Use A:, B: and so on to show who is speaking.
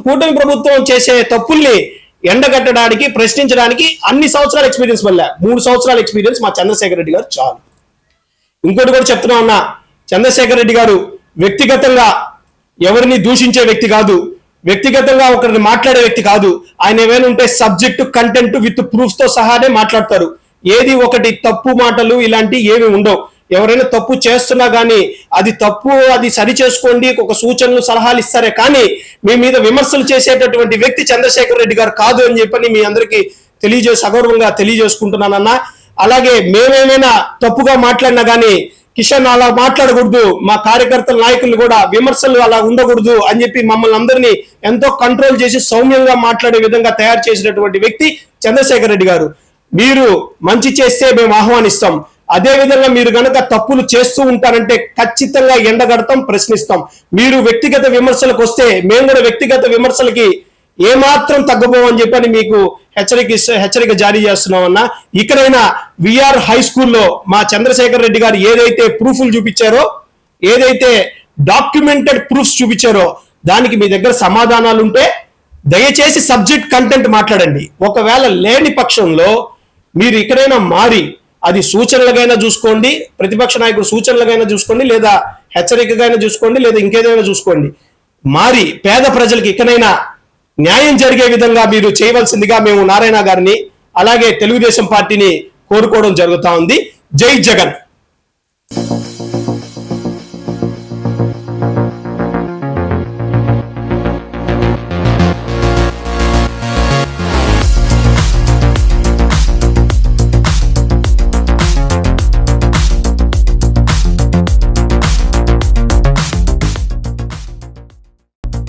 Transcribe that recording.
A: కూటమి ప్రభుత్వం చేసే తప్పుల్ని ఎండగట్టడానికి, ప్రశ్నించడానికి అన్ని సంవత్సరాల ఎక్స్పీరియన్స్ వల్ల 3 సంవత్సరాల ఎక్స్పీరియన్స్ మా చంద్రశేఖర్ రెడ్డి గారు చాలు. ఇంకోటి కూడా చెప్తున్నా ఉన్నా, చంద్రశేఖర్ రెడ్డి గారు వ్యక్తిగతంగా ఎవరిని దూషించే వ్యక్తి కాదు, వ్యక్తిగతంగా ఒకరిని మాట్లాడే వ్యక్తి కాదు. ఆయన ఏమైనా ఉంటే సబ్జెక్టు, కంటెంట్ విత్ ప్రూఫ్స్ తో సహానే మాట్లాడతారు. ఏది ఒకటి తప్పు మాటలు ఇలాంటి ఏమి ఉండవు. ఎవరైనా తప్పు చేస్తున్నా కానీ అది తప్పు, అది సరి చేసుకోండి, ఒక సూచనలు సలహాలు ఇస్తారే కానీ మీ మీద విమర్శలు చేసేటటువంటి వ్యక్తి చంద్రశేఖర్ రెడ్డి గారు కాదు అని చెప్పని మీ అందరికీ సగౌరవంగా తెలియజేసుకుంటున్నానన్నా. అలాగే మేమేమైనా తప్పుగా మాట్లాడినా కానీ కిషన్ అలా మాట్లాడకూడదు, మా కార్యకర్తల నాయకులు కూడా విమర్శలు అలా ఉండకూడదు అని చెప్పి మమ్మల్ని అందరినీ ఎంతో కంట్రోల్ చేసి సౌమ్యంగా మాట్లాడే విధంగా తయారు చేసినటువంటి వ్యక్తి చంద్రశేఖర్ రెడ్డి గారు. మీరు మంచి చేస్తే మేము ఆహ్వానిస్తాం. అదే విధంగా మీరు గనక తప్పులు చేస్తూ ఉంటారంటే ఖచ్చితంగా ఎండగడతాం, ప్రశ్నిస్తాం. మీరు వ్యక్తిగత విమర్శలకు వస్తే మేము కూడా వ్యక్తిగత విమర్శలకి ఏమాత్రం తగ్గబోమని చెప్పని మీకు హెచ్చరిక జారీ చేస్తున్నామన్నా. ఇక్కడైనా విఆర్ హై స్కూల్లో మా చంద్రశేఖర్ రెడ్డి గారు ఏదైతే ప్రూఫ్లు చూపించారో, ఏదైతే డాక్యుమెంటెడ్ ప్రూఫ్స్ చూపించారో దానికి మీ దగ్గర సమాధానాలు ఉంటే దయచేసి సబ్జెక్ట్ కంటెంట్ మాట్లాడండి. ఒకవేళ లేని పక్షంలో మీరు ఇక్కడైనా మారి అది సూచనలుగైనా చూసుకోండి, ప్రతిపక్ష నాయకుడు సూచనలుగైనా చూసుకోండి, లేదా హెచ్చరికగైనా చూసుకోండి, లేదా ఇంకేదైనా చూసుకోండి. మారి పేద ప్రజలకు ఇకనైనా న్యాయం జరిగే విధంగా మీరు చేయవలసిందిగా మేము నారాయణ గారిని అలాగే తెలుగుదేశం పార్టీని కోరుకోవడం జరుగుతా ఉంది. జై జగన్.